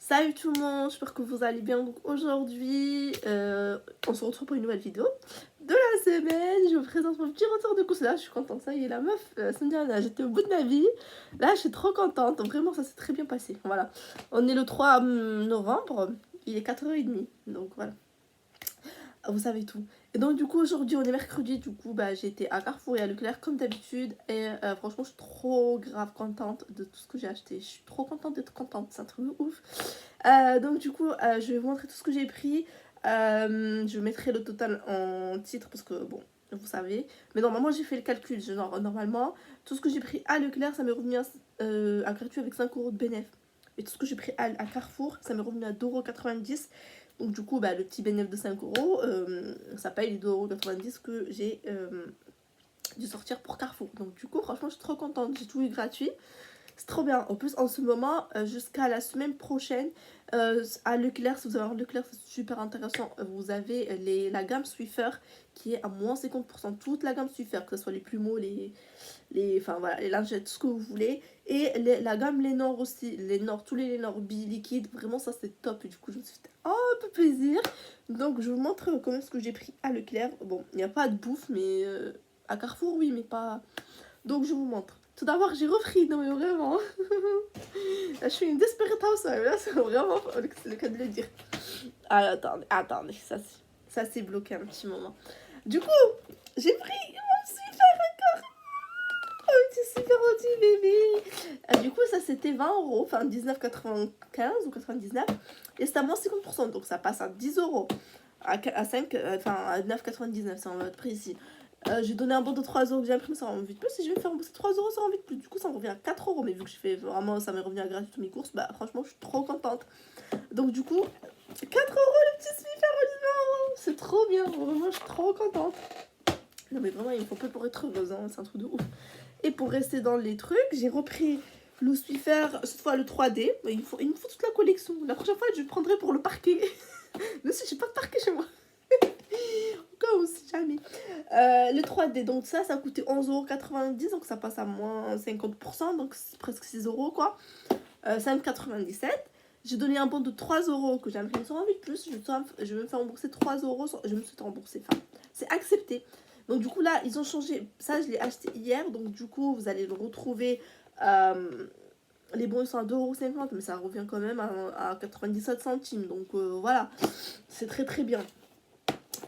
Salut tout le monde, j'espère que vous allez bien. Donc aujourd'hui, on se retrouve pour une nouvelle vidéo de la semaine. Je vous présente mon petit retour de course. Là, je suis contente. Ça y est, la meuf, la semaine dernière, j'étais au bout de ma vie. Là, je suis trop contente. Donc vraiment, ça s'est très bien passé. Voilà. On est le 3 novembre. Il est 4h30. Donc voilà. Vous savez tout. Et donc du coup aujourd'hui on est mercredi, du coup j'ai été à Carrefour et à Leclerc comme d'habitude et franchement je suis trop grave contente de tout ce que j'ai acheté. Je suis trop contente d'être contente, c'est un truc de ouf. Donc du coup je vais vous montrer tout ce que j'ai pris. Je mettrai le total en titre parce que bon vous savez. Mais normalement j'ai fait le calcul, genre normalement tout ce que j'ai pris à Leclerc ça m'est revenu à gratuit avec 5 euros de bénéfice. Et tout ce que j'ai pris à Carrefour ça m'est revenu à 2,90 €. Donc du coup, le petit bénéfice de 5 euros, ça paye les 2,90 € que j'ai dû sortir pour Carrefour. Donc du coup, franchement, je suis trop contente. J'ai tout eu gratuit. C'est trop bien. En plus, en ce moment, jusqu'à la semaine prochaine, à Leclerc, si vous avez un Leclerc, c'est super intéressant. Vous avez la gamme Swiffer qui est à moins 50%. Toute la gamme Swiffer, que ce soit les plumeaux, enfin voilà, les lingettes, ce que vous voulez. Et la gamme Lénore aussi, tous les Lénore bi-liquide, vraiment ça c'est top. Et du coup je me suis fait un peu plaisir. Donc je vous montre comment est-ce que j'ai pris à Leclerc. Bon, il n'y a pas de bouffe, mais à Carrefour oui, mais pas... Donc je vous montre. Tout d'abord j'ai repris, non mais vraiment. Là je suis une desperate housewife, là c'est vraiment le cas de le dire. Ah, attendez, ça s'est bloqué un petit moment. Du coup, j'ai pris mon Swiffer. C'est super gentil bébé. Du coup ça c'était 20 €, enfin 19,95 ou 99. Et c'était à moins 50%, donc ça passe à 10 € à 5, enfin à 9,99 si on va être précis. J'ai donné un bon de 3 € que j'ai imprimé, ça rend vite plus. Si je vais me faire rembourser 3 €, ça rend vite plus. Du coup ça me revient à 4 €, mais vu que je fais vraiment, ça m'est revenu à gratuit toutes mes courses, franchement je suis trop contente. Donc du coup 4 € le petit Swiffer Oliver, c'est trop bien, vraiment je suis trop contente. Non mais vraiment il me faut peu pour être heureuse, hein, c'est un truc de ouf. Et pour rester dans les trucs, j'ai repris le Swiffer, cette fois le 3D. Il me faut toute la collection. La prochaine fois, je le prendrai pour le parquet. Même si j'ai pas de parquet chez moi. Au cas où, si jamais. Le 3D, donc ça coûtait 11,90 €. Donc ça passe à moins 50%. Donc c'est presque 6 € quoi. 5,97 €. J'ai donné un bon de 3 € que j'ai imprimé sur envie de plus. Je vais me faire rembourser 3 €. Je me suis fait rembourser. Enfin, c'est accepté. Donc du coup là, ils ont changé. Ça, je l'ai acheté hier. Donc du coup, vous allez le retrouver. Les bons, ils sont à 2,50 €. Mais ça revient quand même à 97 centimes. Donc voilà, c'est très très bien.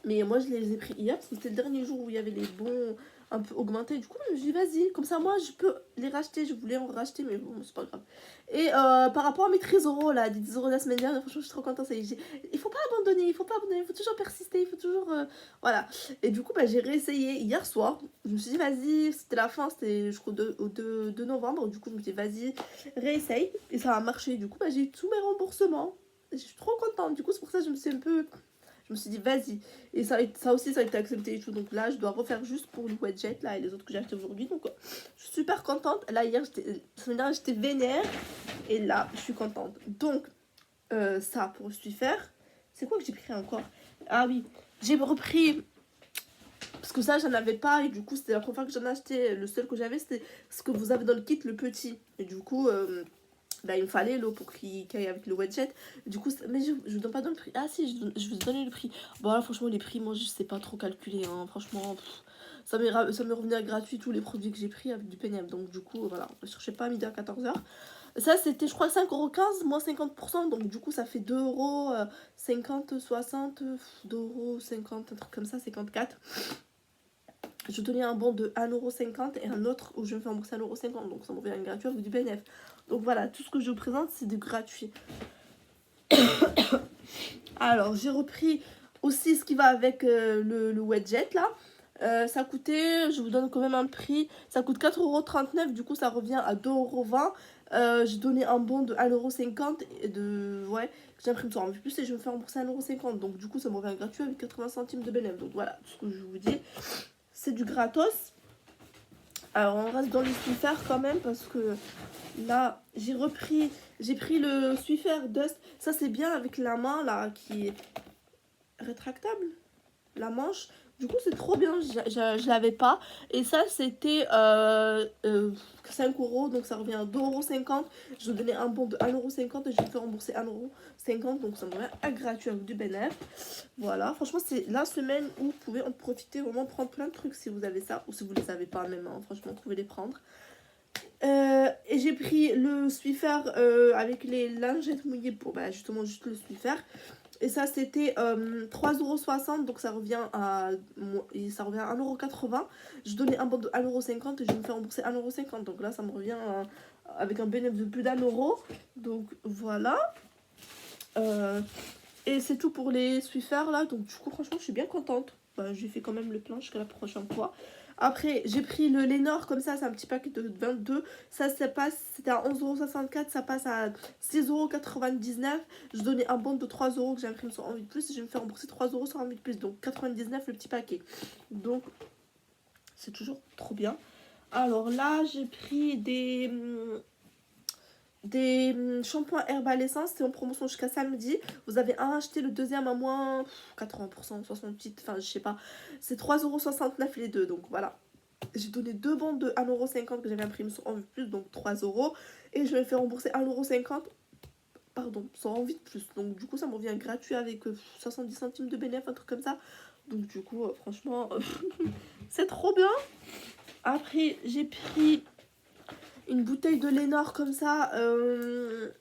Mais moi, je les ai pris hier parce que c'était le dernier jour où il y avait les bons un peu augmentés. Du coup, je me suis dit, vas-y, comme ça, moi, je peux les racheter. Je voulais en racheter, mais bon, c'est pas grave. Et par rapport à mes 13 € là, des 10 € de la semaine dernière, franchement, je suis trop contente. Il faut pas abandonner, il faut toujours persister, il faut toujours. Voilà. Et du coup, j'ai réessayé hier soir. Je me suis dit, vas-y, c'était la fin, c'était, je crois, au 2 novembre. Du coup, je me suis dit, vas-y, réessaye. Et ça a marché. Du coup, j'ai eu tous mes remboursements. Je suis trop contente. Du coup, c'est pour ça que je me suis un peu. Je me suis dit, vas-y. Et ça aussi, ça a été accepté et tout. Donc là, je dois refaire juste pour le Wedget, là, et les autres que j'ai acheté aujourd'hui. Donc, je suis super contente. Là, hier, j'étais vénère. Et là, je suis contente. Donc, ça, pour Swiffer. C'est quoi que j'ai pris encore? Ah oui, j'ai repris... Parce que ça, j'en avais pas. Et du coup, c'était la première fois que j'en ai acheté. Le seul que j'avais, c'était ce que vous avez dans le kit, le petit. Et du coup... il me fallait l'eau pour qu'il aille avec le Wedget. Du coup, mais je vous donne pas le prix. Ah si, je vous donne le prix. Bon là, franchement, les prix, moi, je sais pas trop calculer. Hein. Franchement, ça m'est revenu à gratuit tous les produits que j'ai pris avec du PNF. Donc du coup, voilà, je cherchais pas à midi à 14h. Ça, c'était, je crois, 5,15 € moins 50%. Donc du coup, ça fait 2,50 €, 60, 2,50 €, un truc comme ça, 54. Je donnais un bon de 1,50 € et un autre où je me fais rembourser 1,50 €. Donc ça me revient gratuit avec du bénéfice. Donc voilà, tout ce que je vous présente, c'est du gratuit. Alors, j'ai repris aussi ce qui va avec le Wedget là. Ça coûtait, je vous donne quand même un prix, ça coûte 4,39 €. Du coup, ça revient à 2,20 €. J'ai donné un bon de 1,50 € et j'imprime ça en plus et je me fais rembourser 1,50 €. Donc du coup, ça me revient gratuit avec 80 centimes de bénéfice. Donc voilà, tout ce que je vous dis. C'est du gratos. Alors on reste dans les Swiffer quand même parce que là j'ai pris le Swiffer Dust. Ça c'est bien avec la main là qui est rétractable, la manche. Du coup, c'est trop bien, je l'avais pas. Et ça, c'était 5 euros, donc ça revient à 2,50 €. Je donnais un bon de 1,50 € et je me fais rembourser 1,50 €, donc ça me revient à gratuit avec du bénéfice. Voilà, franchement, c'est la semaine où vous pouvez en profiter, vraiment prendre plein de trucs si vous avez ça, ou si vous les avez pas même, hein, franchement, vous pouvez les prendre. Et j'ai pris le Swiffer avec les lingettes mouillées pour justement juste le Swiffer. Et ça, c'était 3,60 €, donc ça revient à 1,80 €. Je donnais un bon de 1,50 € et je me fais rembourser 1,50 €. Donc là, ça me revient avec un bénéfice de plus d'1 €. Donc voilà. Et c'est tout pour les Swiffer là. Donc du coup, franchement, je suis bien contente. J'ai fait quand même le plein jusqu'à la prochaine fois. Après, j'ai pris le Lénore comme ça, c'est un petit paquet de 22. Ça passe, c'était à 11,64 €, ça passe à 6,99 €. Je donnais un bon de 3 € que j'imprime sur Envie de Plus et je vais me faire rembourser 3 € sur Envie de Plus. Donc 99 le petit paquet. Donc c'est toujours trop bien. Alors là, j'ai pris des shampoings Herbal Essence, c'est en promotion jusqu'à samedi. Vous avez un acheté, le deuxième à moins 80%, 68%, enfin je sais pas. C'est 3,69 € les deux, donc voilà. J'ai donné deux bons de 1,50 € que j'avais imprimé sur Envie de Plus, donc 3 €. Et je vais me faire rembourser 1,50 €, pardon, sur Envie de Plus. Donc du coup ça me revient gratuit avec 70 centimes de bénéfice, un truc comme ça. Donc du coup, franchement, c'est trop bien. Après, j'ai pris une bouteille de Lénore comme ça,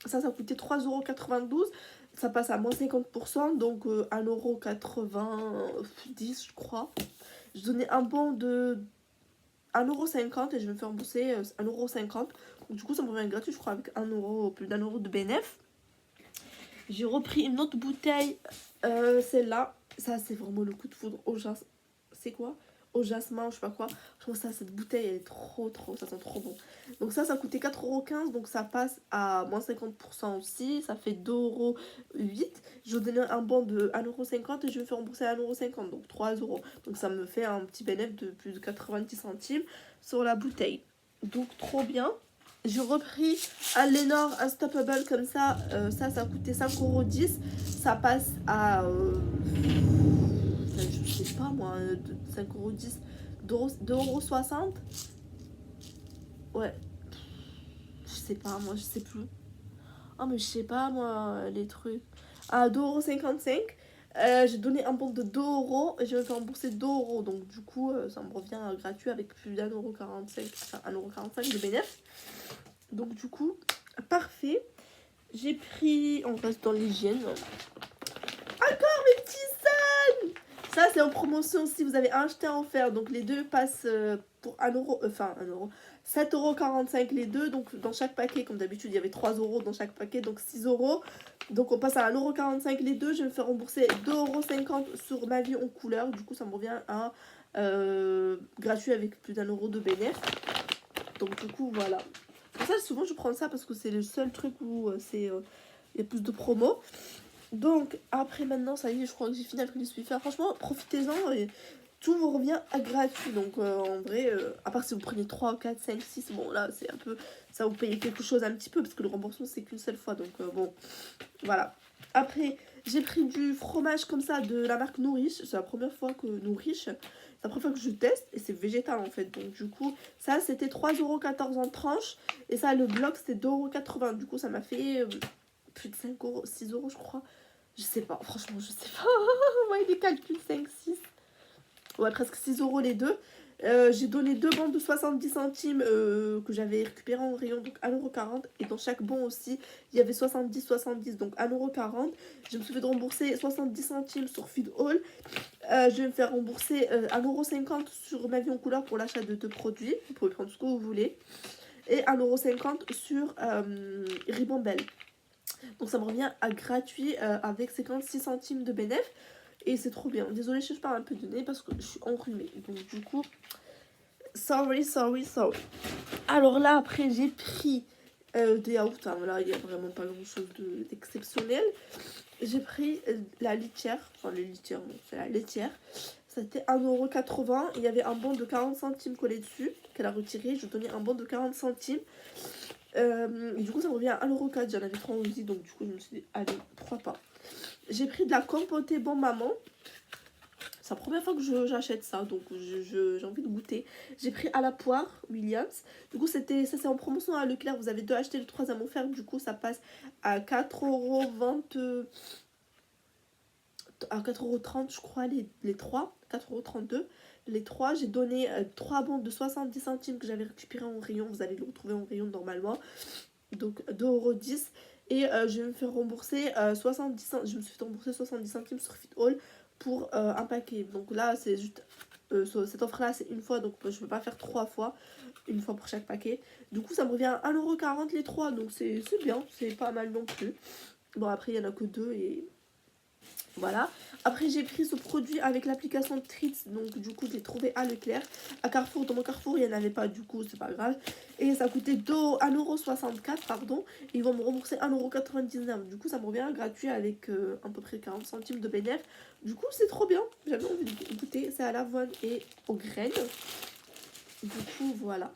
ça coûtait 3,92 €. Ça passe à moins 50%, donc 1,90 € je crois. Je donnais un bon de 1,50 € et je me fais rembourser 1,50 €. Donc du coup ça me revient gratuit, je crois, avec 1 €, plus d'1 € de bénéfice. J'ai repris une autre bouteille, celle-là. Ça c'est vraiment le coup de foudre au jasmin. C'est quoi? Au jasmin, je sais pas quoi. Je trouve ça, cette bouteille elle est trop, ça sent trop bon. Donc ça coûtait 4,15 €, donc ça passe à moins 50% aussi. Ça fait 2,08 €. Je donnais un bon de 1,50 € et je vais me faire rembourser 1,50 €, donc 3 €. Donc ça me fait un petit bénéfice de plus de 90 centimes sur la bouteille. Donc trop bien. J'ai repris un Lénore Unstoppable comme ça. Ça coûtait 5,10 €. Ça passe à je sais pas moi, 5,10 €, 2,60 €. Ouais, je sais pas moi, je sais plus. Ah mais je sais pas moi, les trucs. À 2,55 €. J'ai donné un bon de 2 € et je vais me faire rembourser 2 €. Donc du coup, ça me revient gratuit avec plus d'1,45 €, enfin 1,45 € de bénéfice. Donc du coup, parfait. J'ai pris, on reste dans l'hygiène. Encore mes petits sacs. Ça c'est en promotion si vous avez un acheté en offert. Donc les deux passent pour 1 €, enfin 1 €. 7,45 € les deux, donc dans chaque paquet, comme d'habitude il y avait 3 € dans chaque paquet, donc 6 €. Donc on passe à 1,45 € les deux. Je vais me faire rembourser 2,50 € sur ma vie en couleur. Du coup ça me revient à gratuit avec plus d'1 € de bénéfice. Donc du coup voilà. Pour ça souvent je prends ça parce que c'est le seul truc où il y a plus de promo. Donc après maintenant ça y est, je crois que j'ai fini avec les Swiffer. Franchement profitez-en et tout vous revient à gratuit. Donc en vrai, à part si vous prenez 3, 4, 5, 6, bon là c'est un peu, ça vous paye quelque chose un petit peu parce que le remboursement c'est qu'une seule fois. Donc bon, voilà. Après j'ai pris du fromage comme ça de la marque Nourish. C'est la première fois que Nourish, c'est la première fois que je teste et c'est végétal en fait. Donc du coup ça c'était 3,14 € en tranche. Et ça le bloc c'était 2,80 €. Du coup ça m'a fait plus de 5 €, 6 € je crois. Je sais pas, franchement je sais pas. Ouais, les calculs 5, 6. Ouais, presque 6 € les deux. J'ai donné deux bons de 70 centimes que j'avais récupéré en rayon, donc 1,40 €. Et dans chaque bon aussi, il y avait 70, donc 1,40 €. Je me suis fait rembourser 70 centimes sur Feed All. Je vais me faire rembourser 1,50 € sur ma vie en couleur pour l'achat de deux produits. Vous pouvez prendre ce que vous voulez. Et 1,50 € sur Ribambelle. Donc ça me revient à gratuit avec 56 centimes de bénéfice. Et c'est trop bien. Désolée si je parle un peu de nez parce que je suis enrhumée. Donc du coup, sorry. Alors là, après, j'ai pris des yaourts. Alors là, il n'y a vraiment pas grand chose d'exceptionnel. J'ai pris la litière. Enfin, les litières, non, c'est la laitière. C'était 1,80 €. Il y avait un bon de 40 centimes collé dessus qu'elle a retiré. Je donnais un bon de 40 centimes. Et du coup, ça me revient à 1,04 €. J'en avais 3 aussi. Donc du coup, je me suis dit, allez, pourquoi pas. J'ai pris de la compotée Bon Maman. c'est la première fois que j'achète ça, donc j'ai envie de goûter. J'ai pris à la poire Williams. Du coup, ça c'est en promotion à Leclerc. Vous avez deux achetés, le troisième offert. Du coup, ça passe à 4,20 €. À 4,30 € je crois, les trois. 4,32 € les trois. J'ai donné 3 bons de 70 centimes que j'avais récupéré en rayon. Vous allez le retrouver en rayon normalement. Donc 2,10 €. Et je vais me faire rembourser 70 centimes. Je me suis fait rembourser 70 centimes sur FitAll pour un paquet. Donc là, c'est juste. Cette offre là c'est une fois, donc je ne peux pas faire 3 fois, une fois pour chaque paquet. Du coup, ça me revient à 1,40 € les trois. Donc c'est bien, c'est pas mal non plus. Bon, après, il n'y en a que deux et. Voilà. Après, j'ai pris ce produit avec l'application Treats. Donc, du coup, je l'ai trouvé à Leclerc. À Carrefour, dans mon Carrefour, il n'y en avait pas. Du coup, c'est pas grave. Et ça coûtait 1,64 €, pardon. Ils vont me rembourser 1,99 €. Du coup, ça me revient gratuit avec à peu près 40 centimes de bénéfice. Du coup, c'est trop bien. J'avais envie de goûter. C'est à l'avoine et aux graines. Du coup, voilà.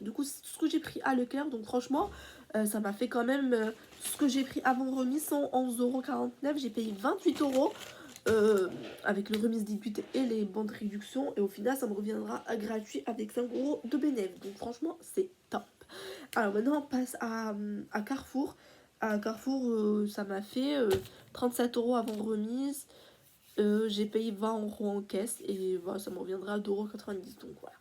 Du coup, c'est tout ce que j'ai pris à Leclerc. Donc, franchement, ça m'a fait quand même ce que j'ai pris avant remise, 111,49 €. J'ai payé 28 € avec le remise 18 et les bons de réduction. Et au final, ça me reviendra à gratuit avec 5 € de bénéfice. Donc, franchement, c'est top. Alors, maintenant, on passe à Carrefour. À Carrefour, ça m'a fait 37 € avant remise. J'ai payé 20 € en caisse. Et voilà, ça me reviendra à 2,90 €. Donc, voilà.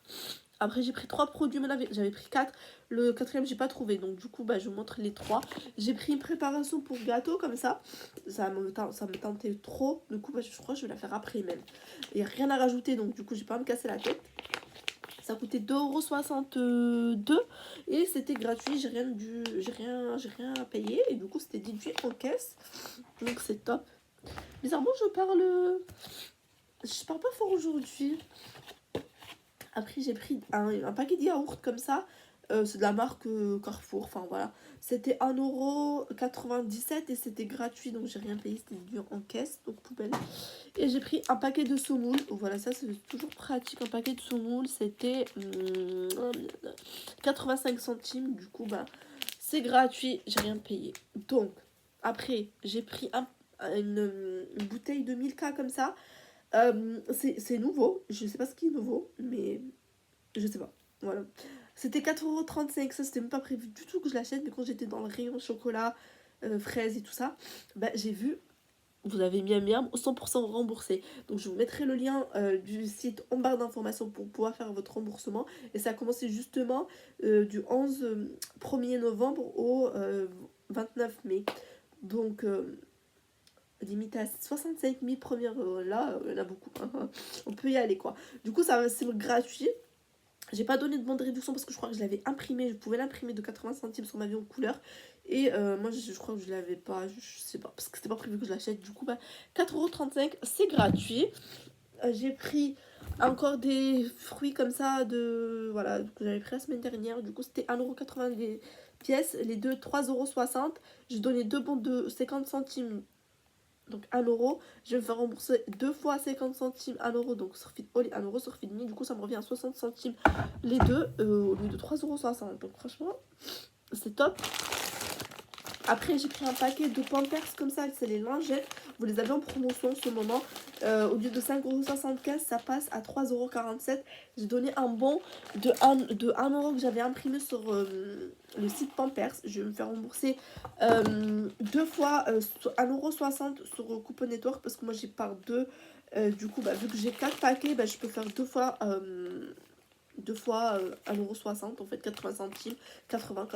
Après, j'ai pris 3 produits, mais j'avais pris 4. Le quatrième, j'ai pas trouvé. Donc, du coup, bah, je vous montre les 3. J'ai pris une préparation pour gâteau, comme ça. Ça me tentait trop. Du coup, bah, je crois que je vais la faire après même. Il n'y a rien à rajouter, donc du coup, j'ai pas à me casser la tête. Ça coûtait 2,62 € et c'était gratuit. J'ai rien à payer. Et du coup, c'était déduit en caisse. Donc, c'est top. Bizarrement, je parle pas fort aujourd'hui. Après, j'ai pris un paquet de yaourts comme ça. C'est de la marque Carrefour. Enfin, voilà. C'était 1,97 € et c'était gratuit. Donc, j'ai rien payé. C'était dur en caisse. Donc, poubelle. Et j'ai pris un paquet de semoule. Voilà, ça, c'est toujours pratique. Un paquet de semoule, c'était 85 centimes. Du coup, bah, c'est gratuit. J'ai rien payé. Donc, après, j'ai pris une bouteille de Milka comme ça. C'est nouveau, je sais pas ce qui est nouveau, mais je sais pas. Voilà. C'était 4,35 €, ça c'était même pas prévu du tout que je l'achète, mais quand j'étais dans le rayon chocolat, fraises et tout ça, bah j'ai vu, vous avez mis un miam 100% remboursé. Donc je vous mettrai le lien du site en barre d'informations pour pouvoir faire votre remboursement. Et ça a commencé justement du 1er novembre au 29 mai. Donc limité à 65 000 premières là, il y en a beaucoup. On peut y aller quoi. Du coup, c'est gratuit. J'ai pas donné de bon de réduction parce que je crois que je l'avais imprimé. Je pouvais l'imprimer de 80 centimes sur ma vie en couleur. Et moi, je crois que je l'avais pas. Je sais pas. Parce que c'était pas prévu que je l'achète. Du coup, bah, 4,35 €, c'est gratuit. J'ai pris encore des fruits comme ça voilà, que j'avais pris la semaine dernière. Du coup, c'était 1,80 € les pièces. Les deux, 3,60 €. J'ai donné deux bons de 50 centimes. Donc 1 €, je vais me faire rembourser 2 fois 50 centimes 1 €, donc sur FitAll et 1 € sur FitMe. Du coup, ça me revient à 60 centimes les deux au lieu de 3,60 €. Donc franchement, c'est top. Après, j'ai pris un paquet de Pampers comme ça, c'est les lingettes. Vous les avez en promotion en ce moment. Au lieu de 5,75 €, ça passe à 3,47 €. J'ai donné un bon de 1 € que j'avais imprimé sur le site Pampers. Je vais me faire rembourser deux fois 1,60 € sur Coupon Network parce que moi j'ai par deux. Du coup, bah, vu que j'ai 4 paquets, bah, je peux faire deux fois 1,60 € en fait, 80 centimes, 80.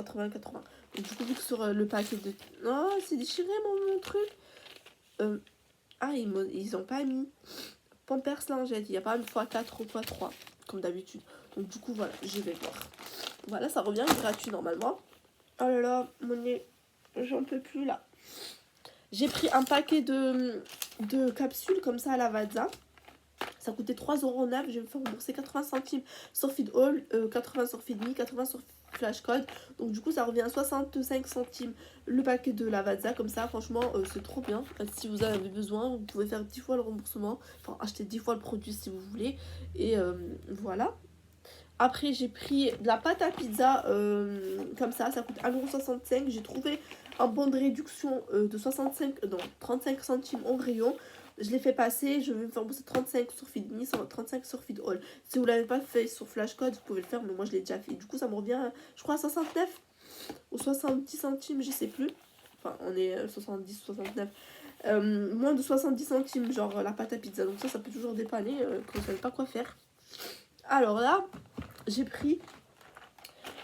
Et du coup, vu que sur le paquet de. Oh, c'est déchiré mon truc. Ah, ils ont pas mis Pampers lingette, il n'y a pas une x4 ou x3 comme d'habitude. Donc, du coup, voilà, je vais voir. Voilà, ça revient gratuit normalement. Oh là là, mon nez, j'en peux plus là. J'ai pris un paquet de capsules comme ça à la Lavazza. Ça coûtait 3,09 €. Je vais me faire rembourser 80 centimes sur FitAll, 80 sur FitMe, 80 sur Flashcode. Donc du coup, ça revient à 65 centimes le paquet de Lavazza. Comme ça, franchement, c'est trop bien. Si vous avez besoin, vous pouvez faire 10 fois le remboursement. Enfin, acheter 10 fois le produit si vous voulez. Et voilà. Après, j'ai pris de la pâte à pizza comme ça coûte 1,65 €. J'ai trouvé un bon de réduction de 35 centimes en rayon. je l'ai fait passer, je vais me faire rembourser 35 sur Feedme, 35 sur Feedall. Si vous l'avez pas fait sur Flashcode, vous pouvez le faire, mais moi je l'ai déjà fait. Du coup, ça me revient, je crois, à 69 ou 70 centimes, je sais plus. Enfin, on est 70, 69. Moins de 70 centimes, genre la pâte à pizza. Donc ça peut toujours dépanner quand vous savez pas quoi faire. Alors là, j'ai pris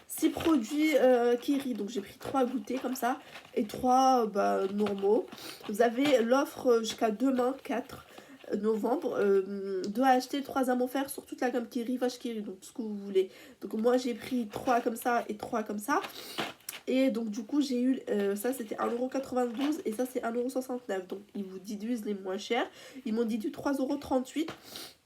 6 produits Kiri. Donc j'ai pris 3 goûters comme ça et 3 normaux. Vous avez l'offre jusqu'à demain, 4 novembre, de acheter 3 âmes offerts sur toute la gamme Kiri, vache Kiri, donc tout ce que vous voulez. Donc moi j'ai pris 3 comme ça et 3 comme ça. Et donc du coup j'ai eu, ça c'était 1,92€ et ça c'est 1,69€. Donc ils vous déduisent les moins chers. Ils m'ont déduit 3,38€.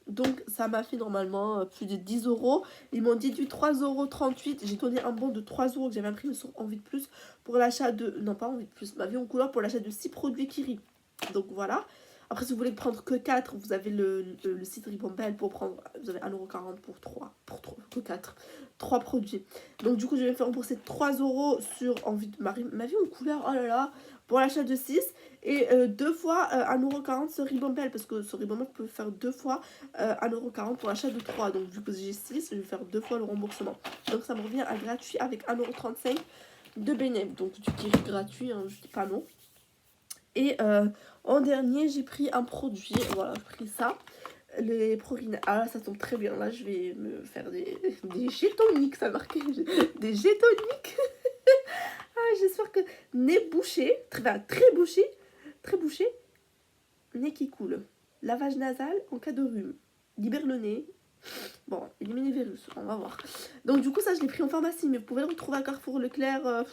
Donc ça m'a fait normalement plus de 10€. Ils m'ont déduit 3,38€. J'ai donné un bon de 3€ que j'avais imprimé sur Envie de Plus pour l'achat de... Non pas Envie de Plus, ma vie en couleur pour l'achat de 6 produits Kiri. Donc voilà. Après si vous voulez prendre que 4, vous avez le site Ribambelle pour prendre... Vous avez 1,40€ pour 3. Que 4. 3 produits. Donc du coup je vais me faire rembourser 3€ sur Envie de... Ma vie en couleur, oh là là. Pour l'achat de 6. Et 2 fois 1,40€ sur Ribambelle. Parce que sur Ribambelle vous pouvez faire 2 fois 1,40€ pour l'achat de 3. Donc du coup j'ai 6, je vais faire 2 fois le remboursement. Donc ça me revient à gratuit avec 1,35€ de bénéfice. Donc du Kiri gratuit, hein, je dis pas non. Et en dernier j'ai pris un produit, voilà j'ai pris ça. Les prorines, ah là ça tombe très bien, là je vais me faire des gétoniques, ça marque des gétoniques. Ah j'espère que nez bouché, très bouché, nez qui coule, lavage nasal en cas de rhume, libère le nez, bon, élimine les virus, on va voir. Donc du coup ça je l'ai pris en pharmacie, mais vous pouvez le retrouver à Carrefour, Leclerc,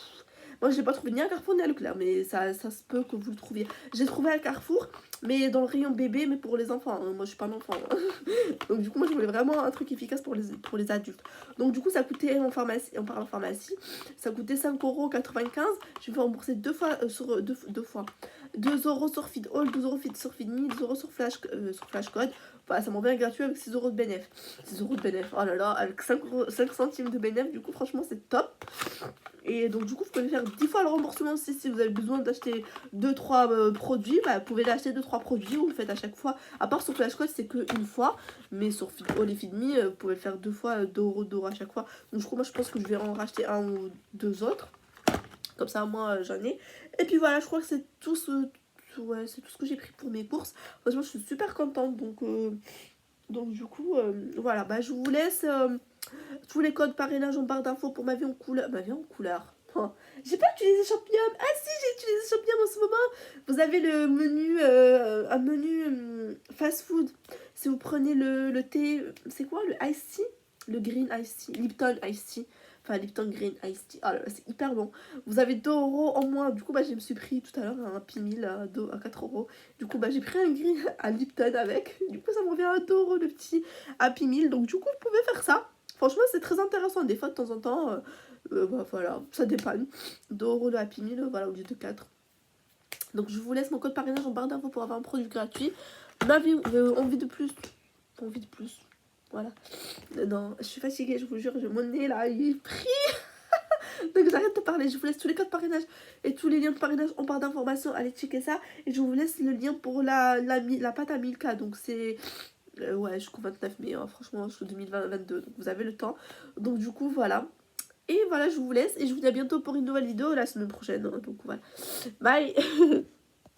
moi je l'ai pas trouvé ni à Carrefour ni à Leclerc, mais ça se peut que vous le trouviez. J'ai trouvé à Carrefour, mais dans le rayon bébé, mais pour les enfants, hein. Moi je suis pas un enfant, hein. Donc du coup moi je voulais vraiment un truc efficace pour les adultes. Donc du coup ça coûtait en pharmacie, on parle en pharmacie, ça coûtait 5,95€. Je vais me faire rembourser 2 fois sur 2 fois 2€ sur Feedall, 12€ sur Feedme, 12€ sur Flashcode. Voilà, ça m'en vient gratuit avec 6€ de bénéf. 6€ de bénéf, oh là là, avec 5 centimes de bénéf, du coup franchement c'est top. Et donc du coup vous pouvez faire 10 fois le remboursement aussi si vous avez besoin d'acheter 2-3 produits. Bah, vous pouvez l'acheter 2-3 produits, vous le faites à chaque fois. À part sur Flashcode c'est qu'une fois, mais sur Feedall et Feedme vous pouvez faire 2 fois 2€ à chaque fois. Donc du coup moi je pense que je vais en racheter 1 ou 2 autres. Comme ça moi j'en ai. Et puis voilà, je crois que c'est tout ouais, c'est tout ce que j'ai pris pour mes courses. Franchement je suis super contente. Donc du coup voilà, bah je vous laisse tous les codes parrainage en barre d'infos pour ma vie en couleur. Ma vie en couleur. Oh. J'ai pas utilisé Shopmium. Ah si, j'ai utilisé Shopmium en ce moment. Vous avez le menu, un menu fast food. Si vous prenez le thé, c'est quoi le iced tea? Le green iced tea, Lipton iced tea. Enfin, Lipton Green Iced Tea. Oh là là, c'est hyper bon. Vous avez 2€ en moins. Du coup, bah, je me suis pris tout à l'heure un Happy Meal à 4€. Du coup, bah, j'ai pris un green à Lipton avec. Du coup, ça me revient à 2€ le petit Happy Meal. Donc, du coup, vous pouvez faire ça. Franchement, c'est très intéressant. Des fois, de temps en temps, bah, voilà, ça dépanne. 2€ le Happy Meal, voilà, au lieu de 4. Donc, je vous laisse mon code parrainage en barre d'infos pour avoir un produit gratuit. Ma vie, envie de plus. Envie de plus. Voilà. Non, je suis fatiguée, je vous jure, mon nez là, il est pris. Donc j'arrête de parler, je vous laisse tous les codes parrainage et tous les liens de parrainage en barre d'informations, allez checker ça. Et je vous laisse le lien pour la pâte à 1000K, donc c'est... ouais, jusqu'au 29 mai, hein, franchement, jusqu'au 2022, donc vous avez le temps. Donc du coup, voilà. Et voilà, je vous laisse et je vous dis à bientôt pour une nouvelle vidéo la semaine prochaine. Hein, donc voilà. Bye.